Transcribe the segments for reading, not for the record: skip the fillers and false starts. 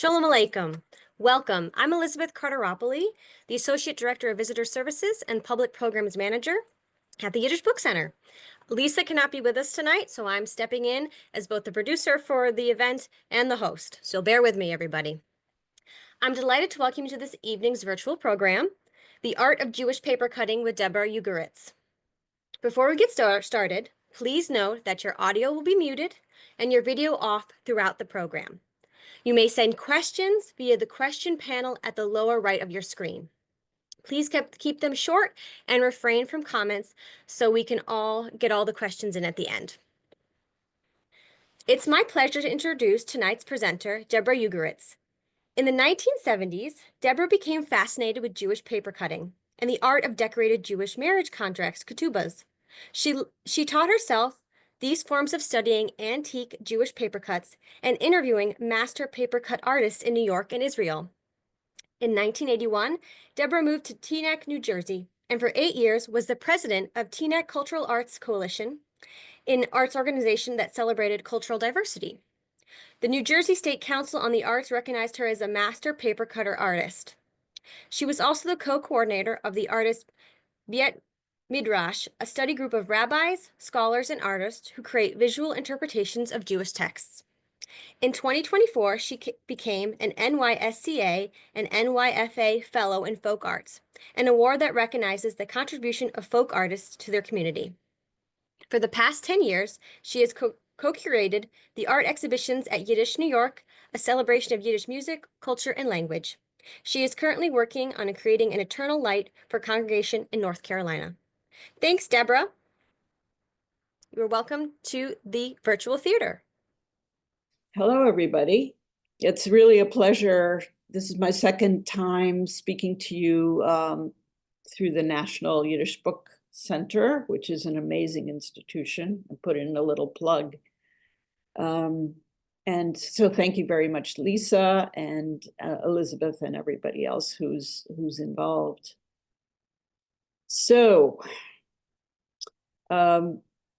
Shalom Aleichem. Welcome. I'm Elizabeth Carteropoli, the Associate Director of Visitor Services and Public Programs Manager at the Yiddish Book Center. Lisa cannot be with us tonight, so I'm stepping in as both the producer for the event and the host. So bear with me, everybody. I'm delighted to welcome you to this evening's virtual program, The Art of Jewish Paper Cutting with Deborah Ugoretz. Before we get started, please note that your audio will be muted and your video off throughout the program. You may send questions via the question panel at the lower right of your screen. Please keep them short and refrain from comments so we can all get all the questions in at the end. It's my pleasure to introduce tonight's presenter, Deborah Ugoretz. In the 1970s, Deborah became fascinated with Jewish paper cutting and the art of decorated Jewish marriage contracts, ketubas. She taught herself these forms of studying antique Jewish paper cuts and interviewing master paper cut artists in New York and Israel. In 1981, Deborah moved to Teaneck, New Jersey, and for 8 years was the president of Teaneck Cultural Arts Coalition, an arts organization that celebrated cultural diversity. The New Jersey State Council on the Arts recognized her as a master paper cutter artist. She was also the co-coordinator of the artist Beit Midrash, a study group of rabbis, scholars, and artists who create visual interpretations of Jewish texts. In 2024, she became an NYSCA and NYFA Fellow in Folk Arts, an award that recognizes the contribution of folk artists to their community. For the past 10 years, she has co-curated the art exhibitions at Yiddish New York, a celebration of Yiddish music, culture, and language. She is currently working on creating an eternal light for congregation in North Carolina. Thanks, Deborah. You're welcome to the virtual theater. Hello, everybody. It's really a pleasure. This is my second time speaking to you through the National Yiddish Book Center, which is an amazing institution. I put in a little plug. And so thank you very much, Lisa and Elizabeth and everybody else who's involved. So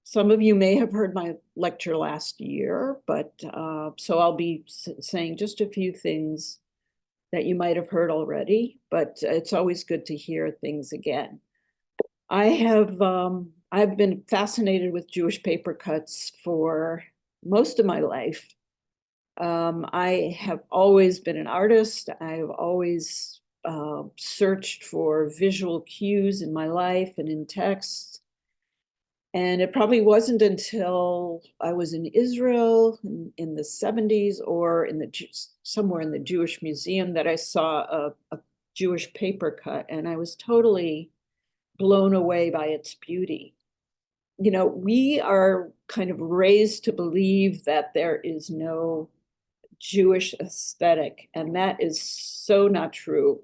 some of you may have heard my lecture last year, but so I'll be saying just a few things that you might have heard already, but it's always good to hear things again. I've been fascinated with Jewish paper cuts for most of my life. I have always been an artist. I've always searched for visual cues in my life and in texts. And it probably wasn't until I was in Israel in the 70s or somewhere in the Jewish Museum that I saw a Jewish paper cut, and I was totally blown away by its beauty. You know, we are kind of raised to believe that there is no Jewish aesthetic, and that is so not true.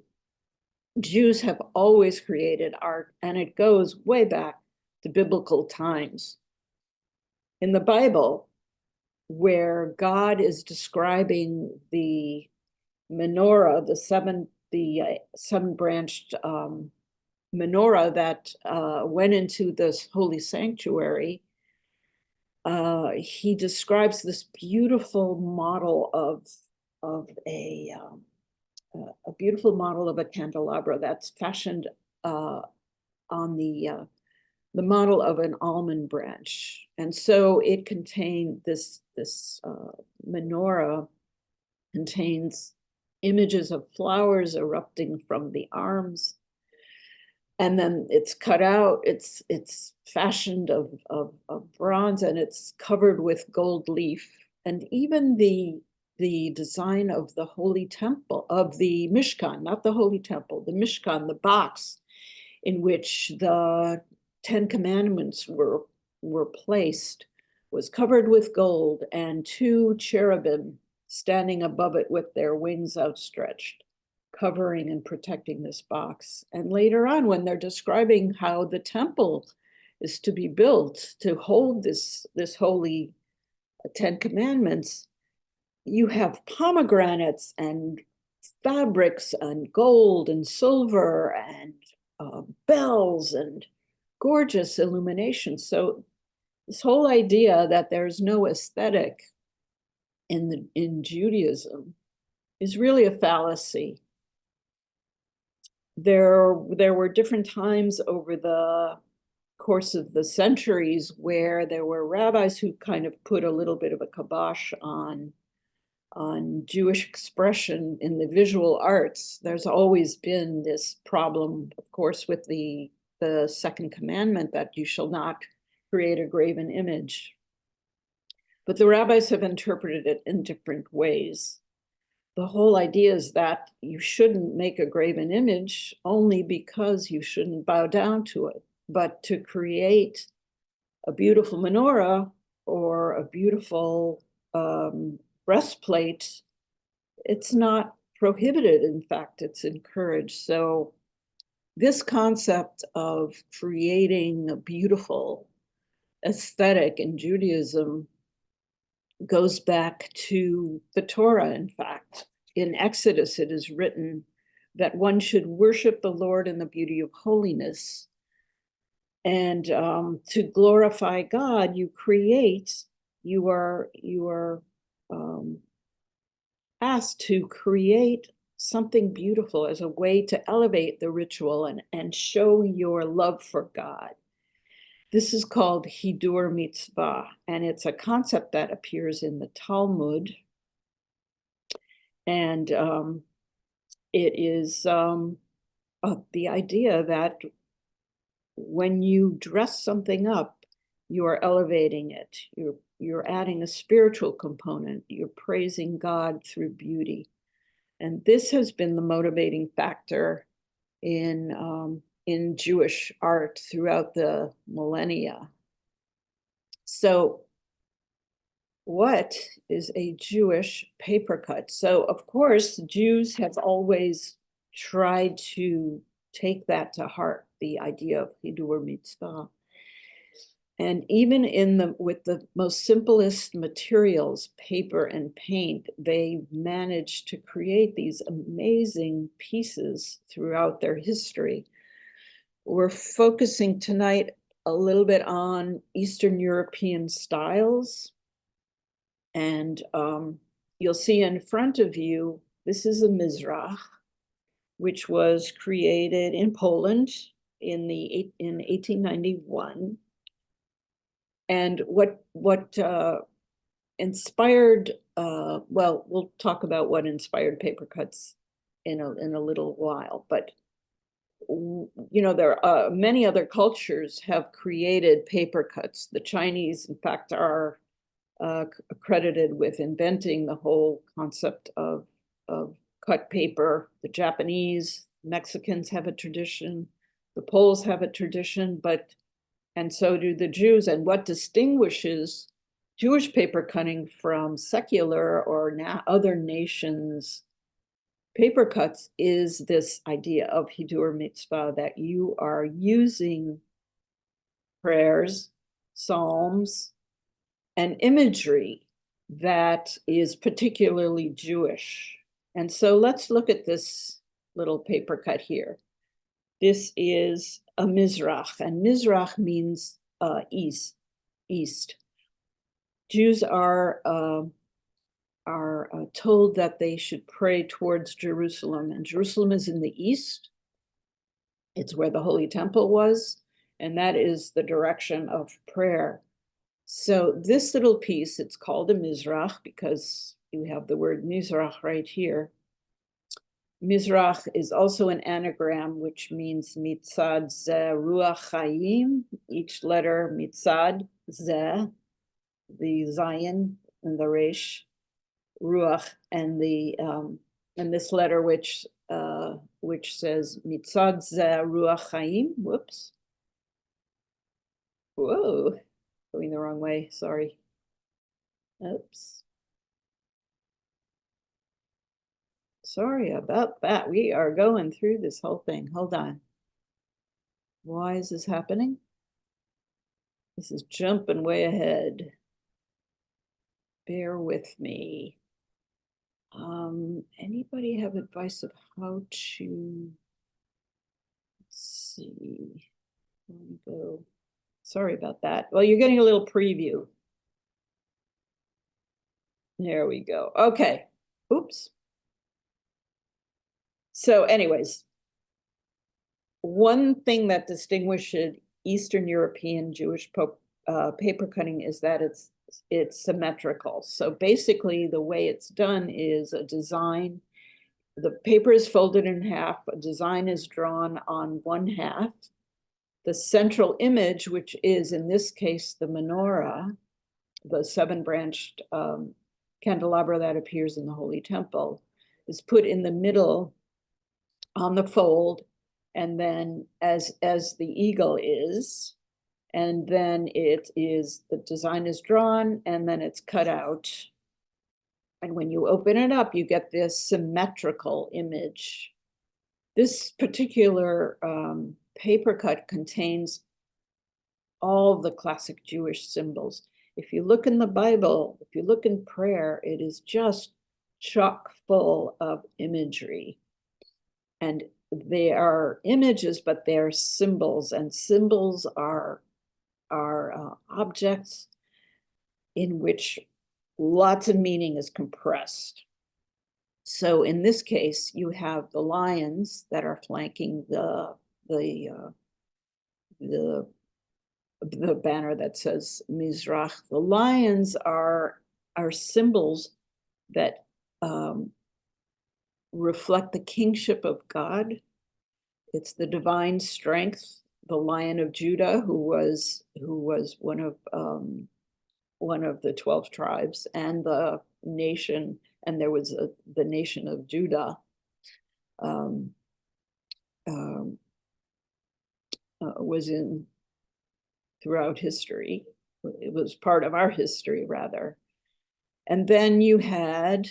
Jews have always created art, and it goes way back to biblical times. In the Bible, where God is describing the menorah, the seven-branched menorah that went into this holy sanctuary, he describes this beautiful model of a beautiful model of a candelabra that's fashioned on the model of an almond branch. And so it contained this menorah contains images of flowers erupting from the arms. And then it's cut out, it's fashioned of bronze, and it's covered with gold leaf. And even the design of the holy temple, of the Mishkan, not the holy temple, the Mishkan, the box in which the 10 Commandments were placed, was covered with gold, and 2 cherubim standing above it with their wings outstretched, covering and protecting this box. And later on, when they're describing how the temple is to be built to hold this holy 10 Commandments, you have pomegranates and fabrics and gold and silver and bells and gorgeous illumination. So this whole idea that there's no aesthetic in Judaism is really a fallacy. There were different times over the course of the centuries where there were rabbis who kind of put a little bit of a kibosh on Jewish expression in the visual arts. There's always been this problem, of course, with the second commandment that you shall not create a graven image. But the rabbis have interpreted it in different ways. The whole idea is that you shouldn't make a graven image only because you shouldn't bow down to it, but to create a beautiful menorah or a beautiful breastplate, it's not prohibited. In fact, it's encouraged. So this concept of creating a beautiful aesthetic in Judaism goes back to the Torah, in fact. In Exodus, it is written that one should worship the Lord in the beauty of holiness. And to glorify God, you are asked to create something beautiful as a way to elevate the ritual and show your love for God. This is called Hidur Mitzvah, and it's a concept that appears in the Talmud. And it is the idea that when you dress something up, you are elevating it. You're adding a spiritual component. You're praising God through beauty. And this has been the motivating factor in Jewish art throughout the millennia. So what is a Jewish papercut? So of course, Jews have always tried to take that to heart, the idea of Hidur Mitzvah. And even with the most simplest materials, paper and paint, they managed to create these amazing pieces throughout their history. We're focusing tonight a little bit on Eastern European styles. And you'll see in front of you, this is a Mizrach, which was created in Poland in 1891. And what inspired, well, we'll talk about what inspired Papercuts in a little while, but there are many other cultures have created Papercuts. The Chinese, in fact, are credited with inventing the whole concept of cut paper. The Japanese, Mexicans have a tradition, the Poles have a tradition, and so do the Jews. And what distinguishes Jewish paper cutting from secular or other nations' paper cuts is this idea of Hidur Mitzvah, that you are using prayers, psalms, and imagery that is particularly Jewish. And so let's look at this little paper cut here. This is a Mizrach, and Mizrach means east. Jews are told that they should pray towards Jerusalem, and Jerusalem is in the east. It's where the Holy Temple was, and that is the direction of prayer. So this little piece, it's called a Mizrach because you have the word Mizrach right here. Mizrach is also an anagram, which means mitzad ze ruach chayim. Each letter mitzad ze, the zayin and the resh, ruach, and this letter which says mitzad ze ruach chayim. Whoops. Whoa, going the wrong way. Sorry. Oops. Sorry about that. We are going through this whole thing. Hold on. Why is this happening? This is jumping way ahead. Bear with me. Anybody have advice of how to, let's see. Go. Sorry about that. Well, you're getting a little preview. There we go. Okay. Oops. So anyways, one thing that distinguishes Eastern European Jewish paper cutting is that it's symmetrical. So basically the way it's done is a design. The paper is folded in half, a design is drawn on one half. The central image, which is in this case the menorah, the seven-branched candelabra that appears in the Holy Temple, is put in the middle on the fold, and then as the eagle is, and then the design is drawn, and then it's cut out. And when you open it up, you get this symmetrical image. This particular paper cut contains all the classic Jewish symbols. If you look in the Bible, if you look in prayer, it is just chock full of imagery. And they are images, but they're symbols, and symbols are objects in which lots of meaning is compressed. So in this case, you have the lions that are flanking the banner that says Mizrach. The lions are symbols that reflect the kingship of God. It's the divine strength, the Lion of Judah, who was one of the 12 tribes, and the nation, and there was the nation of Judah. Was in throughout history. It was part of our history, rather. And then you had,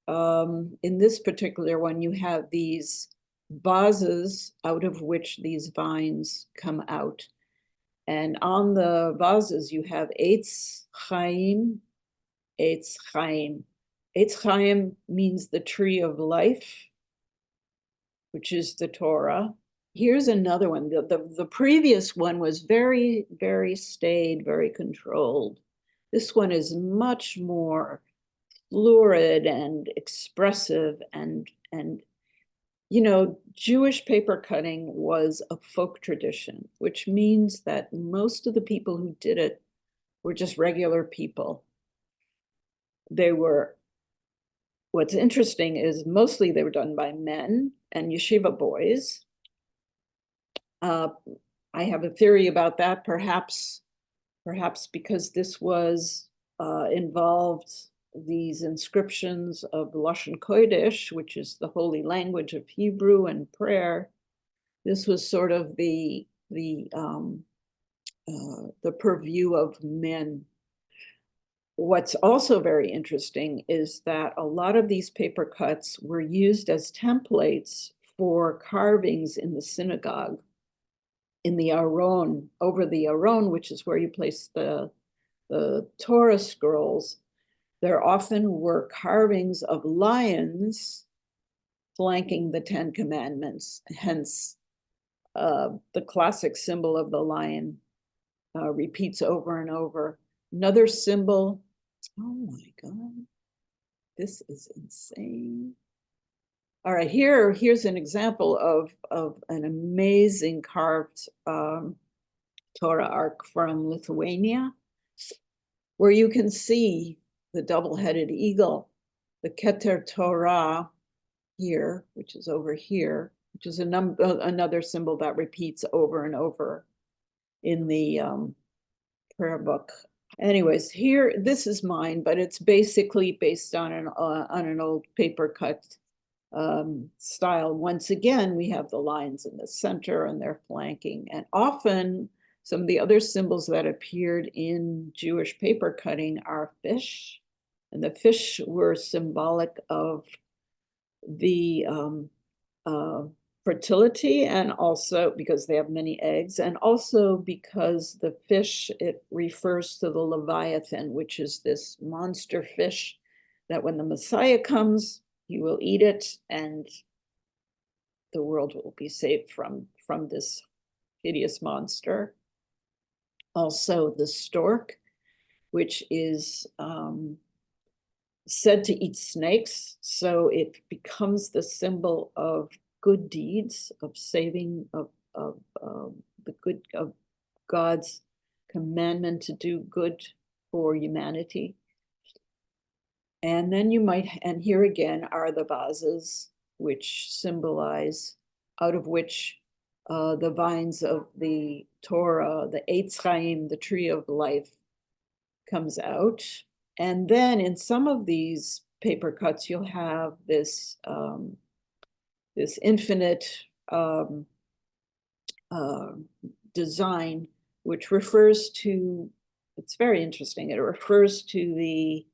in this particular one, you have these vases out of which these vines come out. And on the vases, you have Eitz Chaim, Eitz Chaim. Eitz Chaim means the tree of life, which is the Torah. Here's another one. The previous one was very, very staid, very controlled. This one is much more fluid and expressive, and you know, Jewish paper cutting was a folk tradition, which means that most of the people who did it were just regular people. What's interesting is mostly they were done by men and yeshiva boys. I have a theory about that, perhaps because this was involved these inscriptions of Lashon Kodesh, which is the holy language of Hebrew and prayer. This was sort of the purview of men. What's also very interesting is that a lot of these paper cuts were used as templates for carvings in the synagogue, in the Aron, over the Aron, which is where you place the Torah scrolls. There often were carvings of lions flanking the Ten Commandments, hence the classic symbol of the lion repeats over and over. Another symbol, oh my God, this is insane. All right, here's an example of an amazing carved Torah ark from Lithuania, where you can see the double-headed eagle, the Keter Torah here, which is over here, which is another symbol that repeats over and over in the prayer book. Anyways, here, this is mine, but it's basically based on an old paper cut style. Once again, we have the lines in the center and they're flanking. And often some of the other symbols that appeared in Jewish paper cutting are fish. And the fish were symbolic of the fertility, and also because they have many eggs, and also because the fish, it refers to the Leviathan, which is this monster fish that when the Messiah comes, he will eat it and the world will be saved from this hideous monster. Also the stork, which is said to eat snakes, so it becomes the symbol of good deeds, of saving, of the good of God's commandment to do good for humanity. And then you might, and here again are the vases, which symbolize, out of which the vines of the Torah, the Eitz Chaim, the tree of life, comes out. And then in some of these paper cuts, you'll have this this infinite design, which refers to, it's very interesting, it refers to the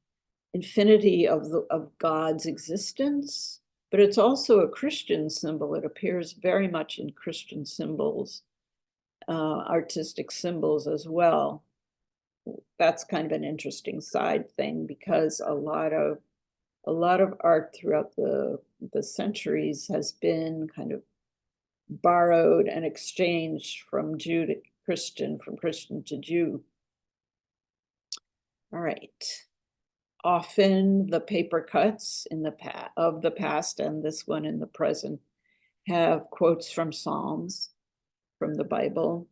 infinity of God's existence, but it's also a Christian symbol. It appears very much in Christian symbols, artistic symbols as well. That's kind of an interesting side thing, because a lot of art throughout the centuries has been kind of borrowed and exchanged from Jew to Christian, from Christian to Jew. All right. Often the paper cuts in the past and this one in the present have quotes from Psalms, from the Bible.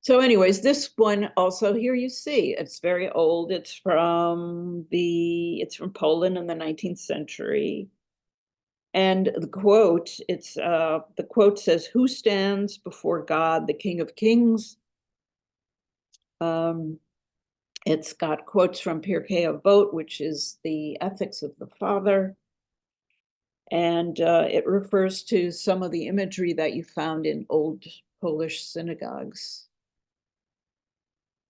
So anyways, this one also, here you see, it's very old. It's from Poland in the 19th century. And the quote, the quote says, "Who stands before God, the King of Kings?" It's got quotes from Papercutting, which is the ethics of the Father. And it refers to some of the imagery that you found in old Polish synagogues.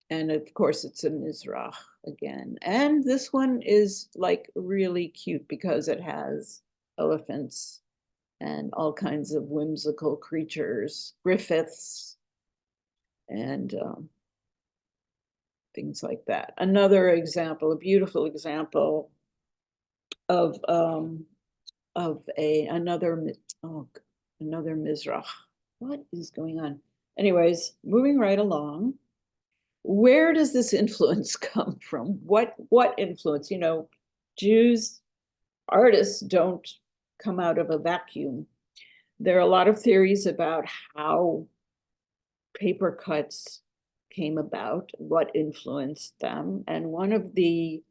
And of course, it's a Mizrach again. And this one is like really cute because it has elephants and all kinds of whimsical creatures, griffiths, and things like that. Another example, a beautiful example of another Mizrach. What is going on? Anyways, moving right along. Where does this influence come from? What influence? You know, Jews, artists don't come out of a vacuum. There are a lot of theories about how paper cuts came about, what influenced them. And one of the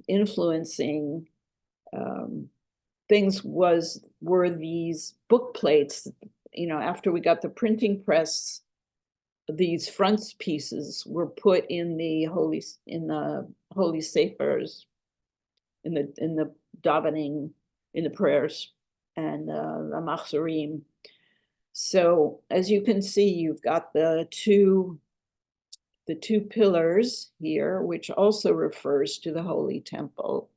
influencing things were these book plates. You know, after we got the printing press, these frontispieces were put in the holy sephers, in the davening, in the prayers, and the machzorim. So as you can see, you've got the two pillars here, which also refers to the Holy Temple.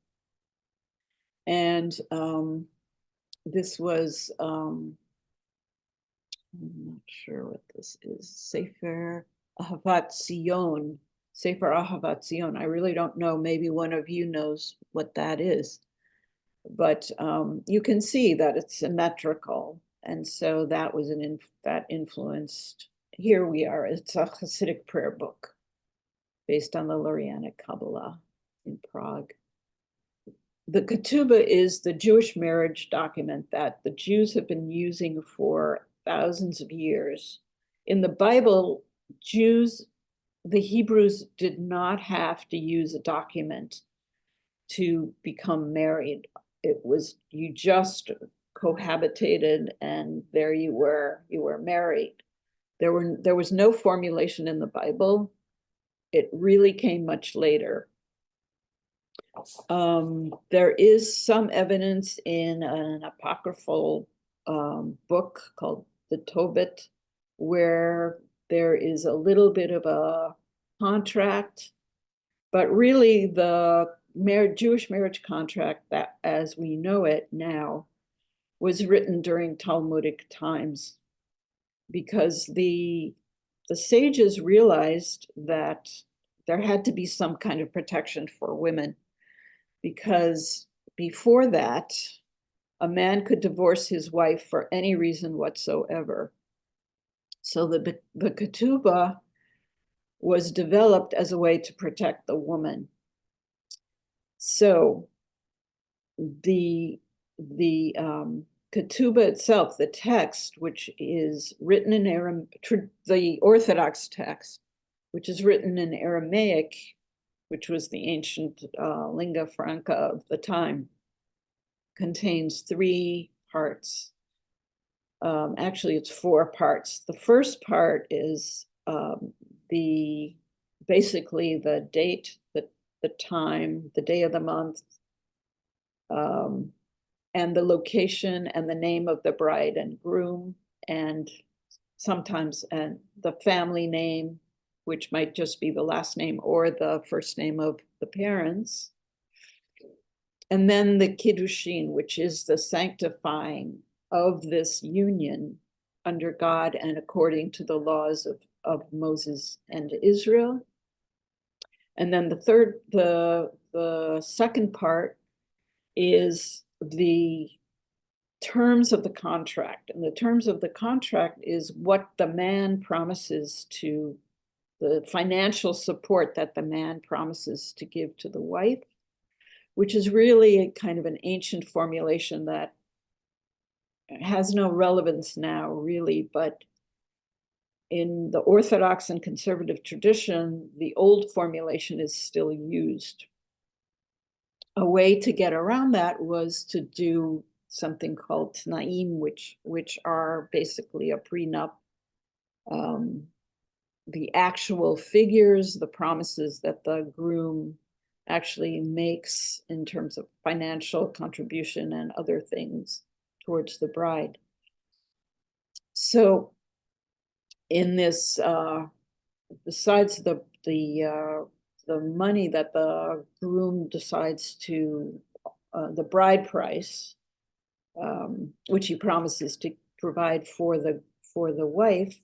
And this was, I'm not sure what this is, Sefer Ahavat Zion. Sefer Ahavat Zion. I really don't know. Maybe one of you knows what that is. But you can see that it's symmetrical. And so that was that influenced. Here we are. It's a Hasidic prayer book based on the Lurianic Kabbalah in Prague. The Ketubot is the Jewish marriage document that the Jews have been using for thousands of years. In the Bible, the Hebrews did not have to use a document to become married. It was, you just cohabitated and there you were married. There was no formulation in the Bible. It really came much later. There is some evidence in an apocryphal book called the Tobit, where there is a little bit of a contract, but really the Jewish marriage contract, that as we know it now, was written during Talmudic times, because the sages realized that there had to be some kind of protection for women, because before that, a man could divorce his wife for any reason whatsoever. So the ketubah was developed as a way to protect the woman. So the Ketubot itself, the text, which is written in the Orthodox text, which is written in Aramaic, which was the ancient lingua franca of the time, contains 3 parts. Actually, it's 4 parts. The first part is basically the date, the time, the day of the month, and the location and the name of the bride and groom, and sometimes the family name, which might just be the last name or the first name of the parents. And then the Kiddushin, which is the sanctifying of this union under God and according to the laws of Moses and Israel. And then the second part is the terms of the contract. And the terms of the contract is what the man promises to, the financial support that the man promises to give to the wife, which is really a kind of an ancient formulation that has no relevance now, really, but in the Orthodox and conservative tradition, the old formulation is still used. A way to get around that was to do something called tnaim, which are basically a prenup. The actual figures, the promises that the groom actually makes in terms of financial contribution and other things towards the bride. So in this, besides the money that the groom decides to, the bride price, which he promises to provide for the wife,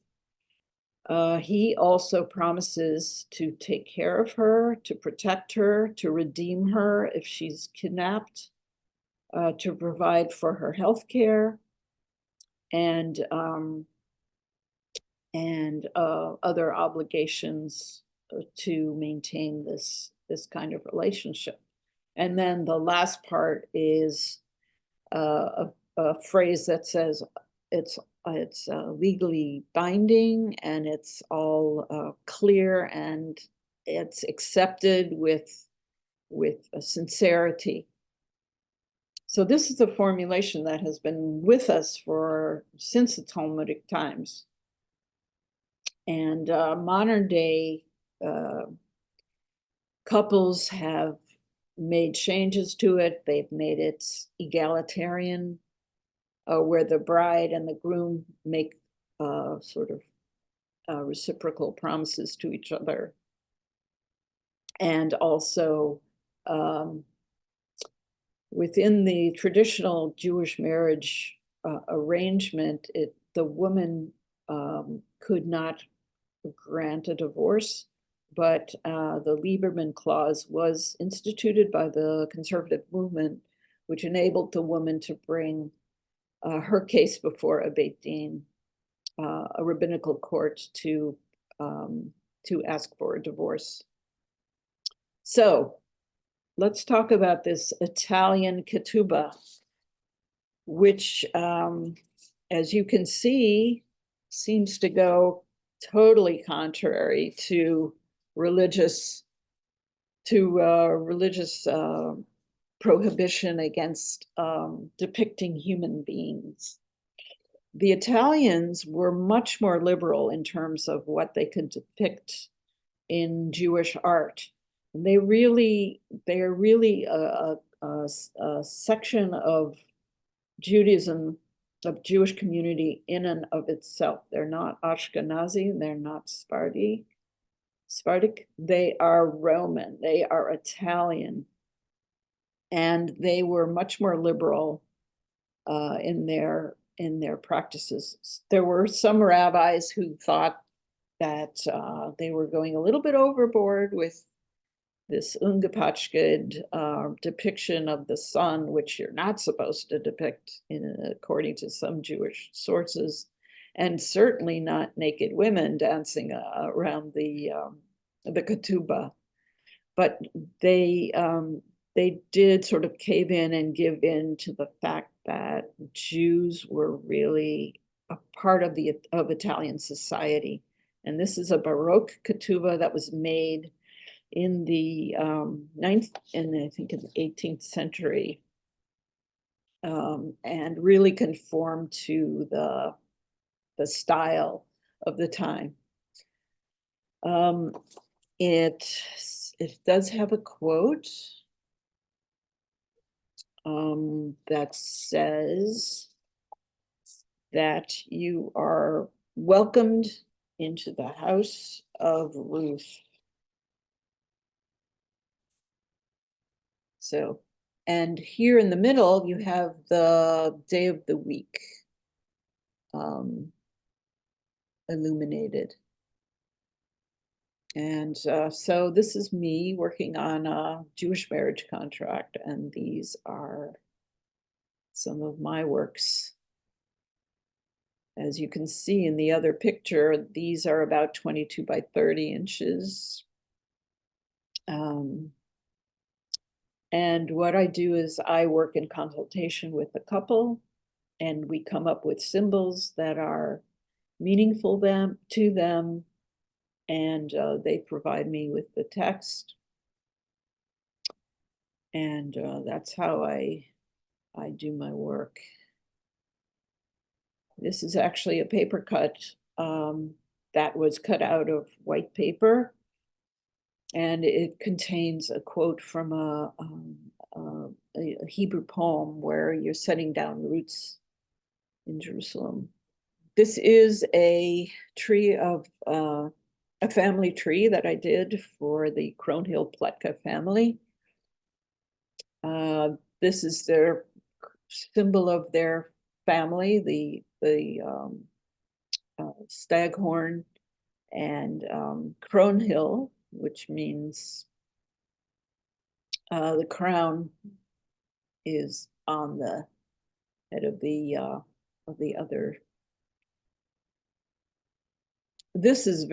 he also promises to take care of her, to protect her, to redeem her if she's kidnapped, to provide for her health care, and other obligations to maintain this kind of relationship. And then the last part is a phrase that says it's legally binding, and it's all clear, and it's accepted with a sincerity. So this is a formulation that has been with us since the Talmudic times. And modern day couples have made changes to it. They've made it egalitarian, where the bride and the groom make sort of reciprocal promises to each other. And also within the traditional Jewish marriage arrangement, the woman could not grant a divorce, but the Lieberman clause was instituted by the conservative movement, which enabled the woman to bring her case before a Beit Din, a rabbinical court, to ask for a divorce. So let's talk about this Italian ketubah, which, as you can see, seems to go totally contrary to religious prohibition against depicting human beings. The Italians were much more liberal in terms of what they could depict in Jewish art. And they're really a section of Judaism, of Jewish community in and of itself. They're not Ashkenazi, they're not Sephardic, they are Roman, they are Italian. And they were much more liberal in their practices. There were some rabbis who thought that they were going a little bit overboard with this ungepatchked depiction of the sun, which you're not supposed to depict according to some Jewish sources, and certainly not naked women dancing around the ketubah. But they did sort of cave in and give in to the fact that Jews were really a part of Italian society. And this is a Baroque ketubah that was made in the I think in the 18th century, and really conformed to the style of the time. It does have a quote that says that you are welcomed into the house of Ruth. So, and here in the middle, you have the day of the week illuminated. And so this is me working on a Jewish marriage contract, and these are some of my works. As you can see in the other picture, these are about 22 by 30 inches. And what I do is I work in consultation with the couple, and we come up with symbols that are meaningful to them, and they provide me with the text. And that's how I do my work. This is actually a paper cut that was cut out of white paper, and it contains a quote from a Hebrew poem where you're setting down roots in Jerusalem. This is a tree of a family tree that I did for the Cronehill Pletka family. This is their symbol of their family, the staghorn, and Cronehill, which means the crown is on the head of the other. This was a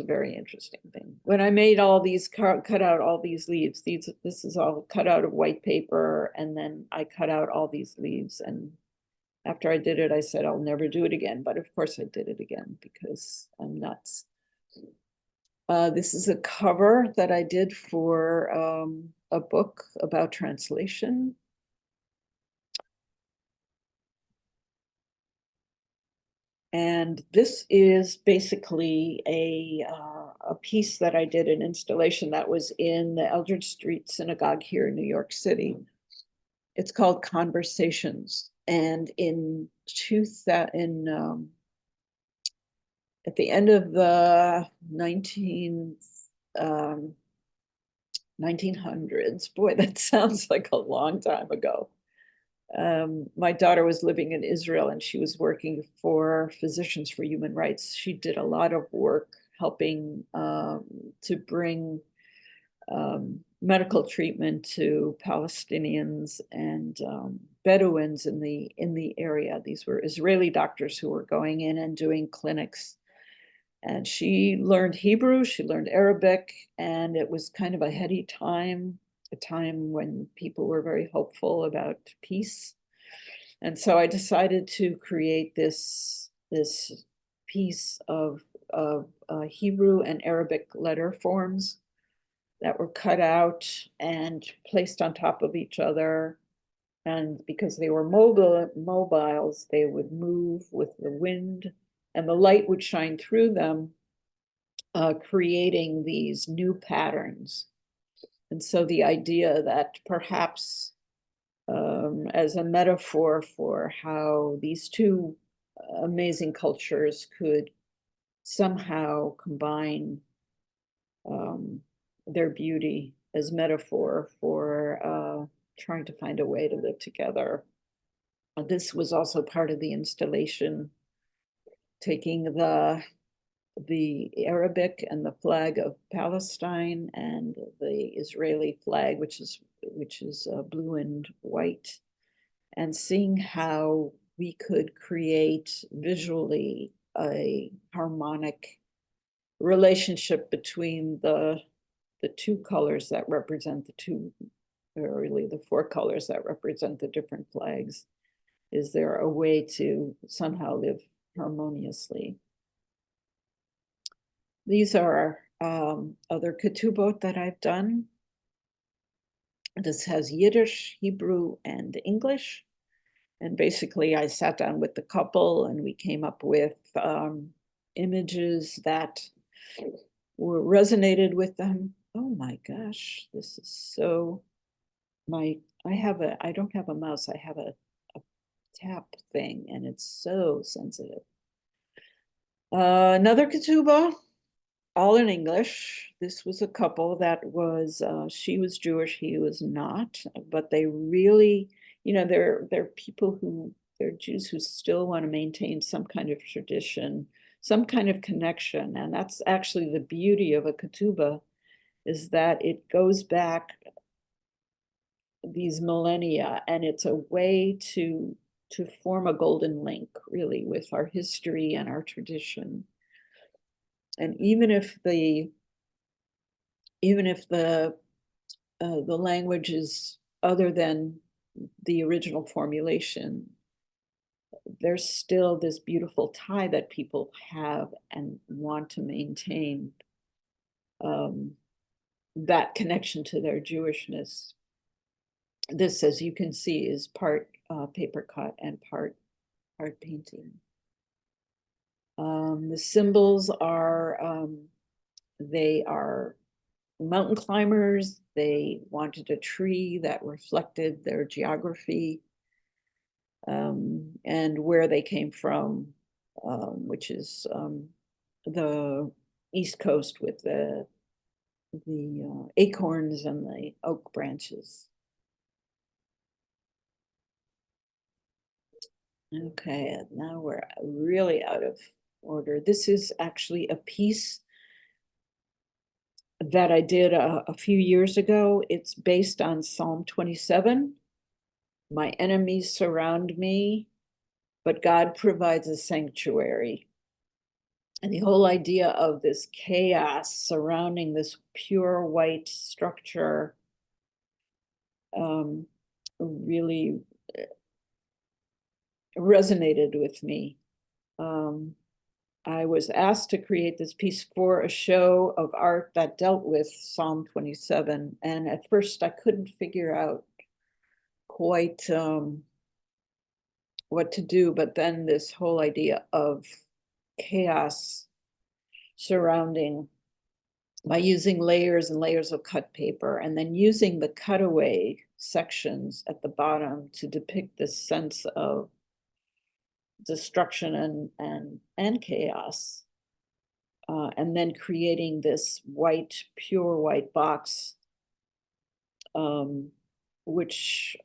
very interesting thing. When I made all these, cut out all these leaves, this is all cut out of white paper, and then I cut out all these leaves, and after I did it, I said, I'll never do it again. But of course I did it again because I'm nuts. This is a cover that I did for a book about translation. And this is basically a piece that I did, an installation that was in the Eldridge Street Synagogue here in New York City. It's called Conversations. And at the end of the 1900s, boy, that sounds like a long time ago. My daughter was living in Israel, and she was working for Physicians for Human Rights. She did a lot of work helping to bring medical treatment to Palestinians and Bedouins in the area. These were Israeli doctors who were going in and doing clinics. And she learned Hebrew, she learned Arabic, and it was kind of a heady time, a time when people were very hopeful about peace. And so I decided to create this piece of Hebrew and Arabic letter forms that were cut out and placed on top of each other. And because they were mobiles, they would move with the wind, and the light would shine through them, creating these new patterns. And so the idea that perhaps as a metaphor for how these two amazing cultures could somehow combine their beauty as metaphor for trying to find a way to live together. This was also part of the installation, taking the Arabic and the flag of Palestine and the Israeli flag, which is blue and white, and seeing how we could create visually a harmonic relationship between the two colors that represent the two or really the 4 colors that represent the different flags. Is there a way to somehow live harmoniously? These are other Ketubot that I've done. This has Yiddish, Hebrew, and English. And basically, I sat down with the couple and we came up with images that resonated with them. Oh my gosh, this is so, I don't have a mouse, I have a tap thing and it's so sensitive. Another Ketubah, all in English. This was a couple that was, she was Jewish, he was not, but they really, they're people who, they're Jews who still want to maintain some kind of tradition, some kind of connection. And that's actually the beauty of a ketubah, is that it goes back these millennia, and it's a way to form a golden link, really, with our history and our tradition. And even if the language is other than the original formulation, there's still this beautiful tie that people have and want to maintain, that connection to their Jewishness. This, as you can see, is part paper cut and part painting. The symbols are, they are mountain climbers. They wanted a tree that reflected their geography, and where they came from, which is the East Coast with the acorns and the oak branches. Okay, now we're really out of order. This is actually a piece that I did a few years ago. It's based on Psalm 27. My enemies surround me, but God provides a sanctuary. And the whole idea of this chaos surrounding this pure white structure really resonated with me. I was asked to create this piece for a show of art that dealt with Psalm 27. And at first I couldn't figure out quite what to do, but then this whole idea of chaos surrounding, by using layers and layers of cut paper, and then using the cutaway sections at the bottom to depict this sense of destruction and chaos. And then creating this white, pure white box, which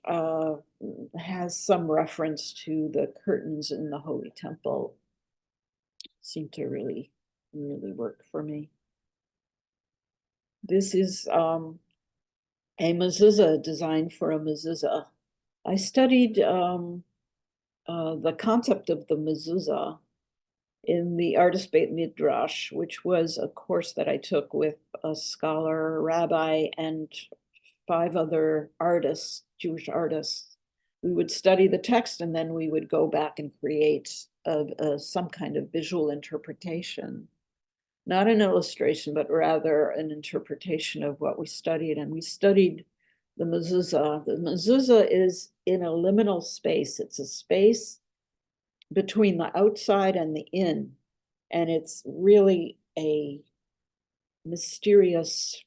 has some reference to the curtains in the Holy Temple. Seemed to really, really work for me. This is a mezuzah designed for a mezuzah. I studied the concept of the mezuzah in the Artist Beit Midrash, which was a course that I took with a scholar, a rabbi, and 5 other artists, Jewish artists. We would study the text and then we would go back and create some kind of visual interpretation. Not an illustration, but rather an interpretation of what we studied. And we studied the mezuzah. The mezuzah is in a liminal space. It's a space between the outside and the in. And it's really a mysterious,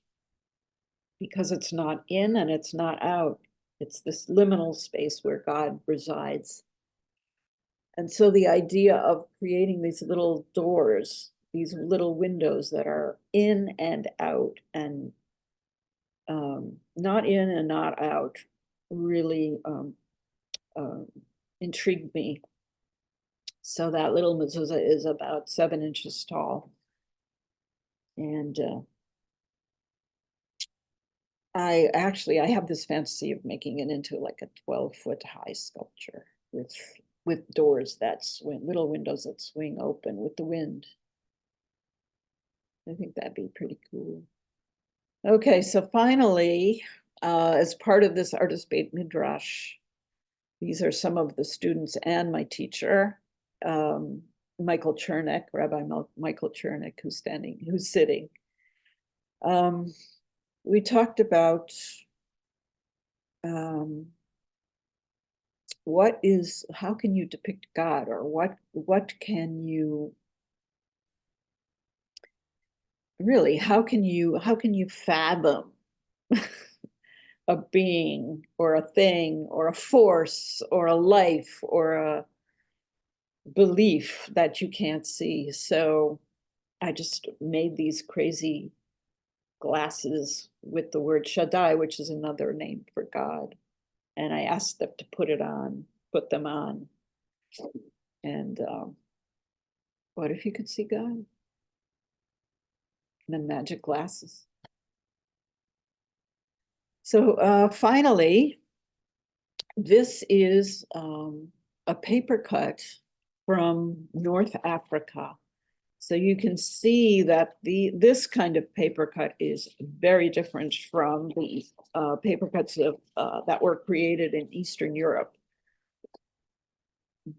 because it's not in and it's not out. It's this liminal space where God resides. And so the idea of creating these little doors, these little windows that are in and out, and not in and not out, really intrigued me. So that little mezuzah is about 7 inches tall. And I have this fantasy of making it into like a 12-foot high sculpture with doors that swing, little windows that swing open with the wind. I think that'd be pretty cool. Okay, so finally, as part of this Artist Beit Midrash, these are some of the students and my teacher, Michael Chernick, Rabbi Michael Chernick, who's sitting. We talked about how can you depict God, or what can you really, how can you fathom a being or a thing or a force or a life or a belief that you can't see? So I just made these crazy glasses with the word Shaddai, which is another name for God. And I asked them to put them on. And what if you could see God? And then magic glasses. So finally, this is a paper cut from North Africa. So you can see that this kind of paper cut is very different from the paper cuts that were created in Eastern Europe.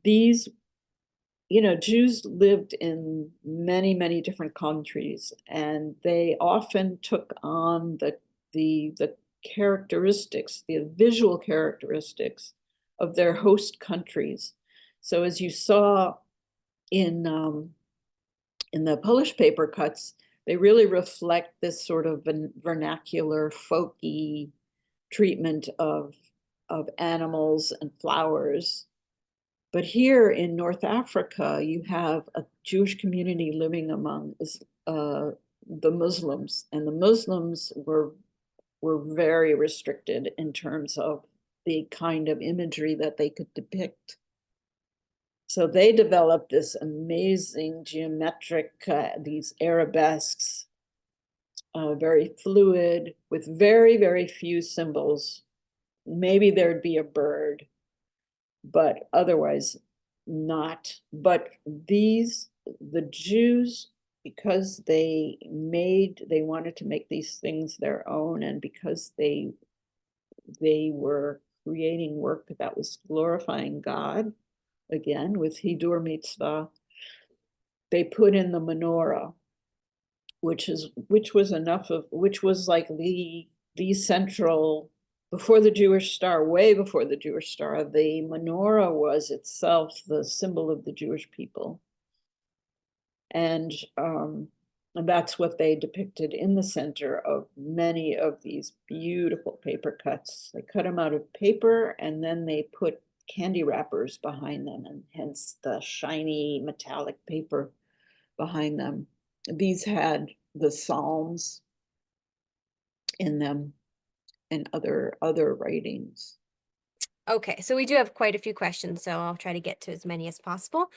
These, Jews lived in many, many different countries, and they often took on the characteristics, the visual characteristics of their host countries. So as you saw in the Polish paper cuts, they really reflect this sort of vernacular, folky treatment of animals and flowers. But here in North Africa, you have a Jewish community living among the Muslims, and the Muslims were very restricted in terms of the kind of imagery that they could depict. So they developed this amazing geometric, these arabesques, very fluid, with very, very few symbols. Maybe there'd be a bird, but otherwise not. But the Jews, because they wanted to make these things their own, and because they were creating work that was glorifying God, again with Hidur Mitzvah, they put in the menorah, which was like the central, before the Jewish star, way before the Jewish star, the menorah was itself the symbol of the Jewish people. And that's what they depicted in the center of many of these beautiful paper cuts. They cut them out of paper, and then they put candy wrappers behind them, and hence the shiny metallic paper behind them. These had the Psalms in them and other writings. Okay, so we do have quite a few questions, so I'll try to get to as many as possible.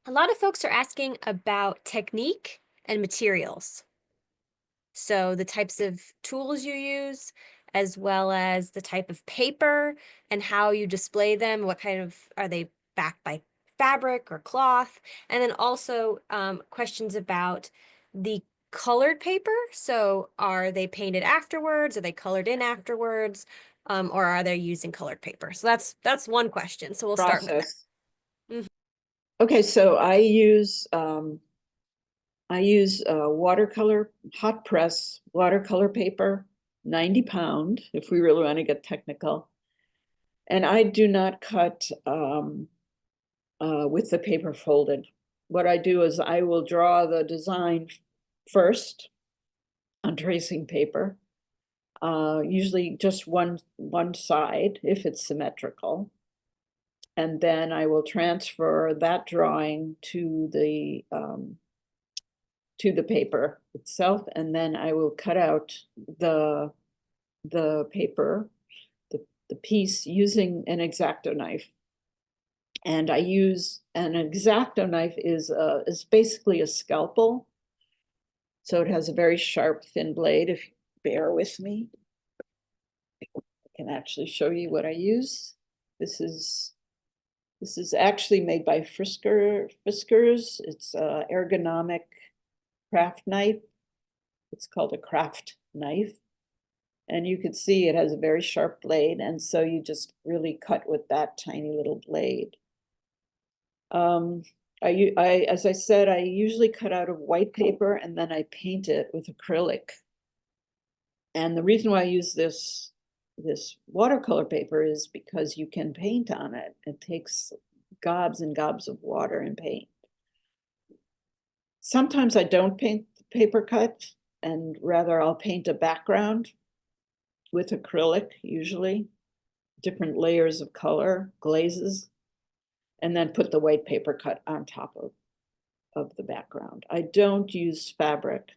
A lot of folks are asking about technique and materials. So the types of tools you use, as well as the type of paper and how you display them. What kind of, are they backed by fabric or cloth? And then also questions about the colored paper. So are they painted afterwards? Are they colored in afterwards? Or are they using colored paper? So that's one question. So we'll start with that. Mm-hmm. Okay, so I use watercolor, hot press watercolor paper, 90 pound, if we really want to get technical. And I do not cut with the paper folded. What I do is I will draw the design first on tracing paper, usually just one side if it's symmetrical. And then I will transfer that drawing to the paper itself, and then I will cut out the paper, the piece, using an X-Acto knife. And I use an X-Acto knife is basically a scalpel. So it has a very sharp, thin blade. If you bear with me, I can actually show you what I use. This is actually made by Fiskars. It's an ergonomic craft knife. It's called a craft knife. And you could see it has a very sharp blade, and so you just really cut with that tiny little blade. As I said, I usually cut out of white paper and then I paint it with acrylic. And the reason why I use this watercolor paper is because you can paint on it. It takes gobs and gobs of water and paint. Sometimes I don't paint the paper cut, and rather I'll paint a background with acrylic, usually, different layers of color, glazes, and then put the white paper cut on top of the background. I don't use fabric,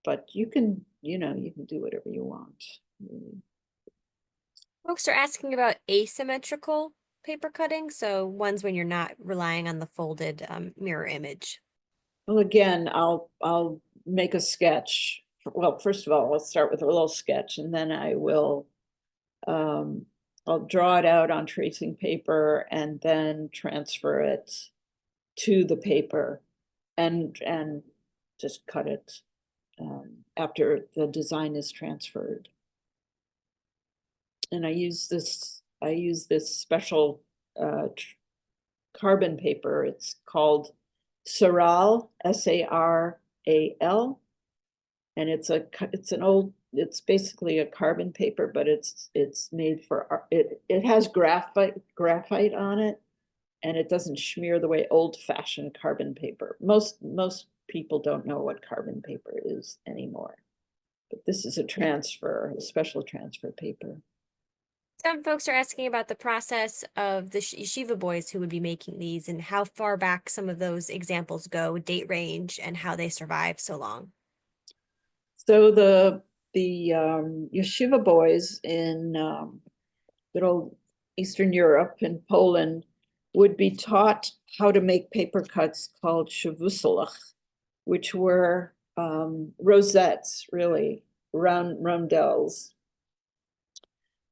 but you can do whatever you want. Folks are asking about asymmetrical paper cutting, so ones when you're not relying on the folded mirror image. Well, again, I'll make a sketch. Well, first of all, I'll start with a little sketch, and then I'll draw it out on tracing paper and then transfer it to the paper and just cut it after the design is transferred. And I use this special carbon paper. It's called Saral, S-A-R-A-L, and it's basically a carbon paper, but it's made for it has graphite on it, and it doesn't smear the way old-fashioned carbon paper. Most people don't know what carbon paper is anymore, but this is a special transfer paper. Some folks are asking about the process of the yeshiva boys who would be making these and how far back some of those examples go, date range, and how they survive so long. So the yeshiva boys in good old Eastern Europe and Poland would be taught how to make paper cuts called shavuselach, which were rosettes, really, rondelles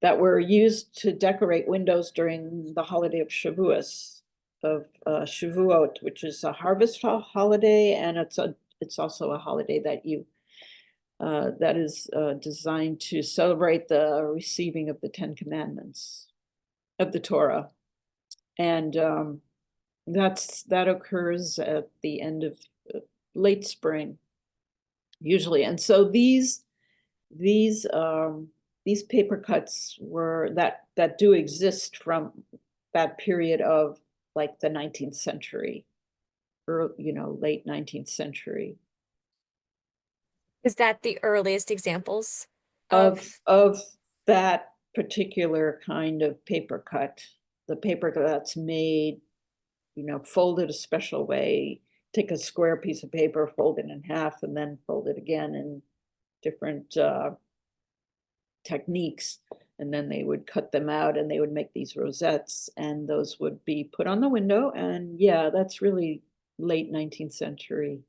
that were used to decorate windows during the holiday of Shavuos, of Shavuot, which is a harvest holiday, and it's also a holiday that is designed to celebrate the receiving of the Ten Commandments of the Torah, and that occurs at the end of late spring, usually. And so these paper cuts were that do exist from that period of like the 19th century, or late 19th century. Is that the earliest examples of that particular kind of paper cut? The paper that's made, folded a special way. Take a square piece of paper, fold it in half, and then fold it again in different techniques, and then they would cut them out and they would make these rosettes, and those would be put on the window. And yeah, that's really late 19th century.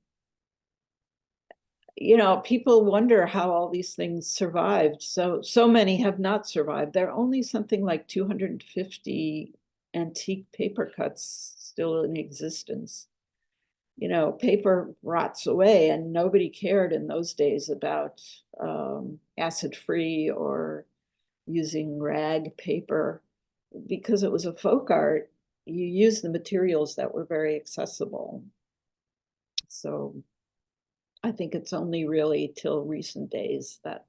People wonder how all these things survived. So many have not survived. There are only something like 250 antique paper cuts still in existence. Paper rots away, and nobody cared in those days about acid-free or using rag paper, because it was a folk art. You used the materials that were very accessible. So I think it's only really till recent days that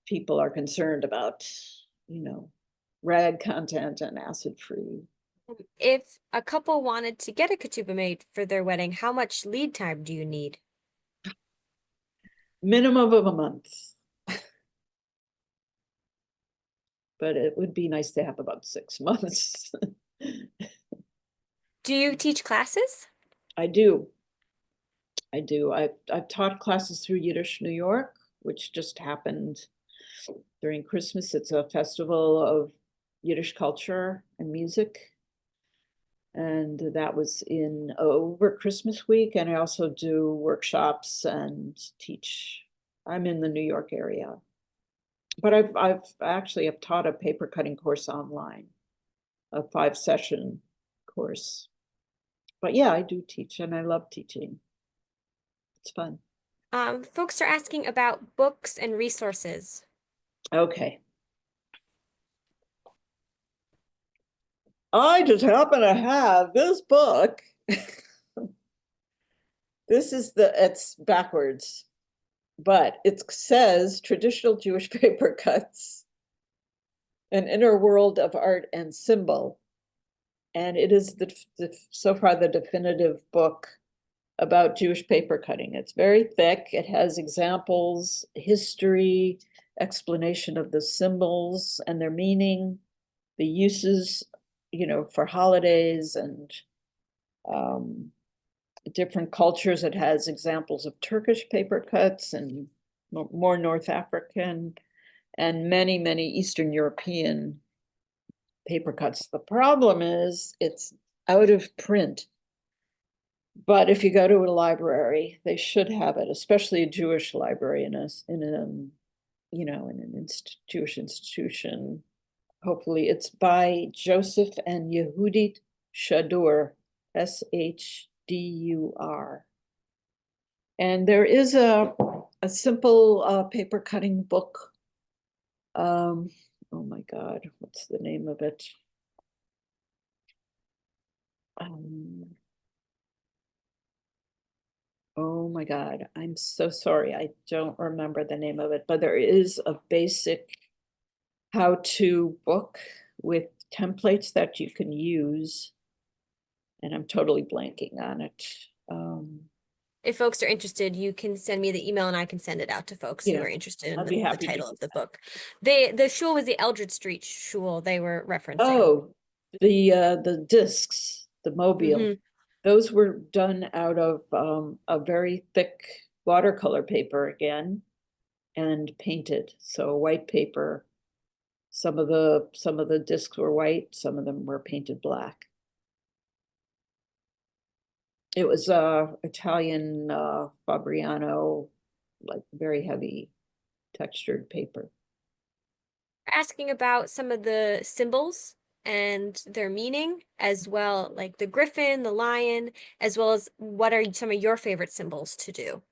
people are concerned about, rag content and acid-free. If a couple wanted to get a ketubah made for their wedding, how much lead time do you need? Minimum of a month. But it would be nice to have about 6 months. Do you teach classes? I do. I've taught classes through Yiddish New York, which just happened during Christmas. It's a festival of Yiddish culture and music. And that was over Christmas week. And I also do workshops and teach. I'm in the New York area. But I've actually taught a paper cutting course online, a 5-session course. But yeah, I do teach, and I love teaching. It's fun. Folks are asking about books and resources. Okay. I just happen to have this book. It's backwards, but it says Traditional Jewish Paper Cuts, An Inner World of Art and Symbol. And it is so far the definitive book about Jewish paper cutting. It's very thick. It has examples, history, explanation of the symbols and their meaning, the uses, for holidays and different cultures. It has examples of Turkish paper cuts and more North African and many, many Eastern European paper cuts. The problem is it's out of print. But if you go to a library, they should have it, especially a Jewish library in an Jewish institution. Hopefully, it's by Joseph and Yehudit Shadur, Shdur. And there is a simple paper cutting book. Oh my God, what's the name of it? Oh my God, I'm so sorry. I don't remember the name of it, but there is a basic how-to book with templates that you can use. And I'm totally blanking on it. If folks are interested, you can send me the email and I can send it out to folks who Yeah, are interested in I'd be the happy to title do of the that. book. The shul was the Eldred Street shul they were referencing. Oh, the discs, the mobile, those were done out of a very thick watercolor paper again and painted. So white paper. Some of the discs were white, some of them were painted black. It was Italian Fabriano, like very heavy textured paper. Asking about some of the symbols and their meaning, as well, like the griffin, the lion, as well as what are some of your favorite symbols to do?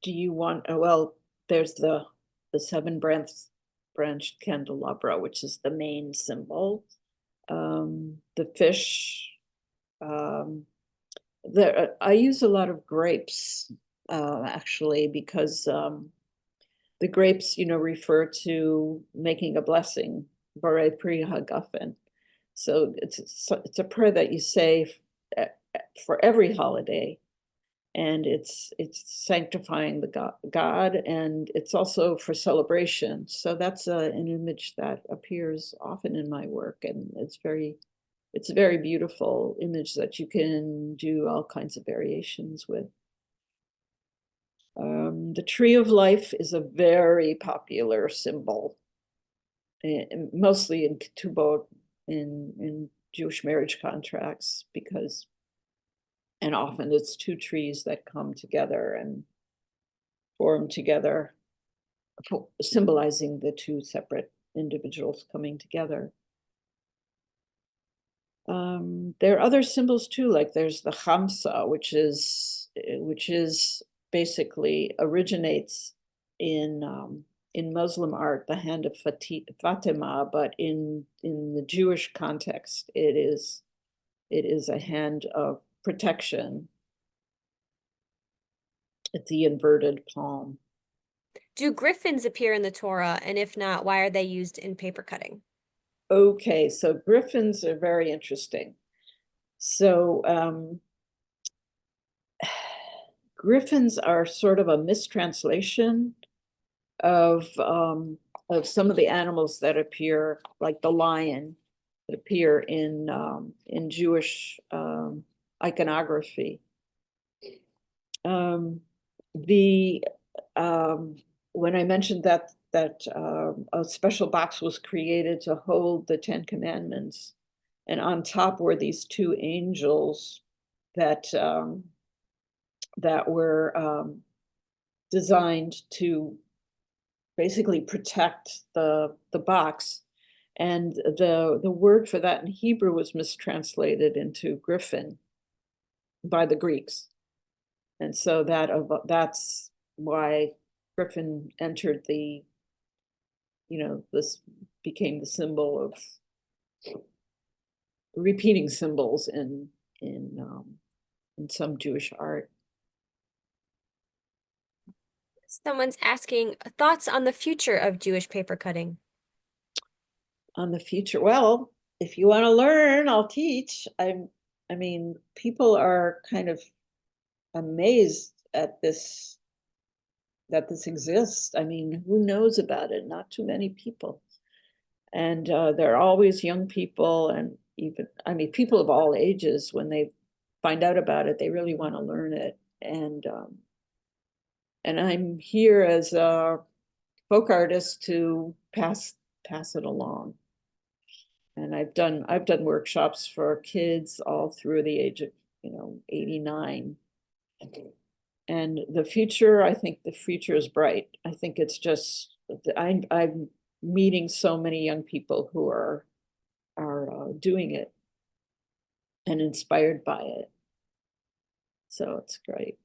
Do you want, well, there's the seven branched candelabra, which is the main symbol. The fish, I use a lot of grapes, actually, because the grapes, refer to making a blessing, Borei Pri Hagafen. So it's a prayer that you say for every holiday, and it's sanctifying the God, and it's also for celebration. So that's an image that appears often in my work, and it's a very beautiful image that you can do all kinds of variations with. The tree of life is a very popular symbol, mostly in Ketubot, in Jewish marriage contracts, and often it's two trees that come together and form together, symbolizing the two separate individuals coming together. There are other symbols too, like there's the Hamsa, which is basically originates in Muslim art, the hand of Fatima, but in the Jewish context, it is a hand of protection. It's the inverted palm. Do griffins appear in the Torah? And if not, why are they used in paper cutting? Okay, so griffins are very interesting. So griffins are sort of a mistranslation of some of the animals that appear, like the lion, that appear in Jewish iconography. When I mentioned that a special box was created to hold the Ten Commandments, and on top were these two angels that were designed to basically protect the box, and the word for that in Hebrew was mistranslated into griffin by the Greeks, and so that's why Griffin entered the, this became the symbol of repeating symbols in some Jewish art. Someone's asking thoughts on the future of Jewish paper cutting. On the future, well, if you want to learn, I'll teach. I mean, people are kind of amazed at this, that this exists. I mean, who knows about it? Not too many people. And there are always young people, and even, I mean, people of all ages, when they find out about it, they really want to learn it. And I'm here as a folk artist to pass it along. And I've done workshops for kids all through the age of 89. And the future, I think the future is bright. I think it's just I'm meeting so many young people who are doing it and inspired by it. So it's great.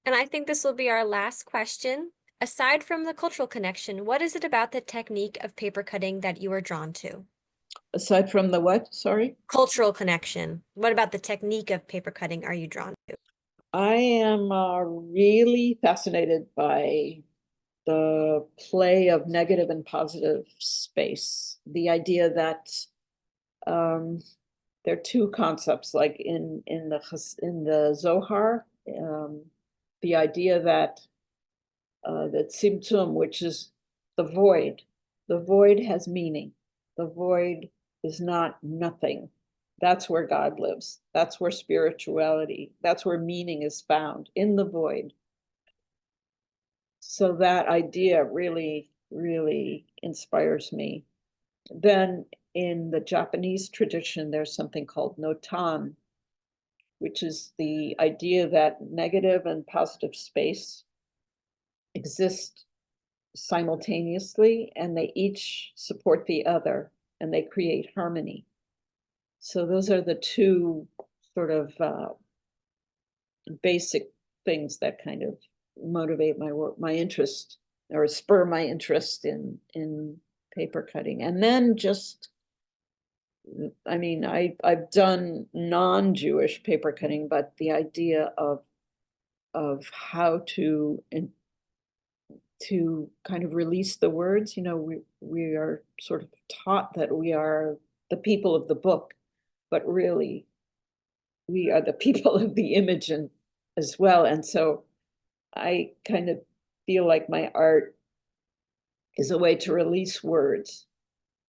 And I think this will be our last question. Aside from the cultural connection, what is it about the technique of paper cutting that you are drawn to? Aside from the what? Sorry? Cultural connection. What about the technique of paper cutting are you drawn to? I am really fascinated by the play of negative and positive space. The idea that there are two concepts, like in the Zohar, the idea that that Tzimtzum, which is the void. The void has meaning. The void is not nothing. That's where God lives. That's where spirituality, that's where meaning is found, in the void. So that idea really, really inspires me. Then in the Japanese tradition, there's something called notan, which is the idea that negative and positive space exist simultaneously, and they each support the other, and they create harmony. So those are the two sort of basic things that kind of motivate my work, my interest, or spur my interest in paper cutting. And then just, I mean, I've done non-Jewish paper cutting, but the idea of how to kind of release the words. We are sort of taught that we are the people of the book, but really we are the people of the image and as well. And so I kind of feel like my art is a way to release words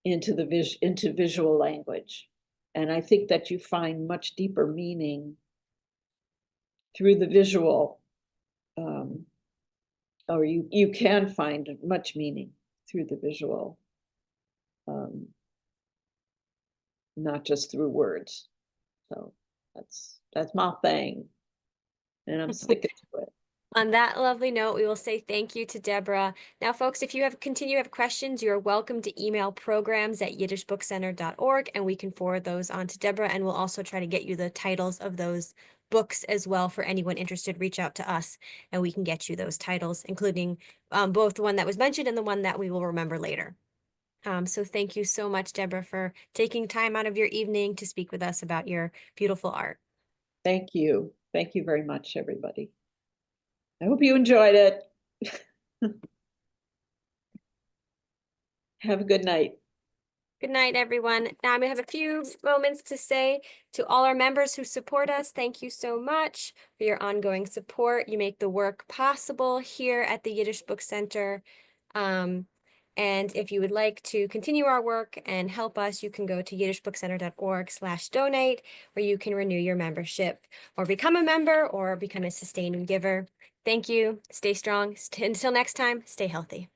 into into visual language. And I think that you find much deeper meaning through the visual, or you can find much meaning through the visual, not just through words. So that's my thing, and I'm sticking to it. On that lovely note, we will say thank you to Deborah. Now, folks, if you continue to have questions, you are welcome to email programs@yiddishbookcenter.org, and we can forward those on to Deborah, and we'll also try to get you the titles of those books as well. For anyone interested, reach out to us, and we can get you those titles, including both the one that was mentioned and the one that we will remember later. So thank you so much, Deborah, for taking time out of your evening to speak with us about your beautiful art. Thank you. Thank you very much, everybody. I hope you enjoyed it. Have a good night. Good night, everyone. Now I'm gonna have a few moments to say to all our members who support us, thank you so much for your ongoing support. You make the work possible here at the Yiddish Book Center. And if you would like to continue our work and help us, you can go to yiddishbookcenter.org/donate, where you can renew your membership or become a member or become a sustained giver. Thank you. Stay strong. Until next time, stay healthy.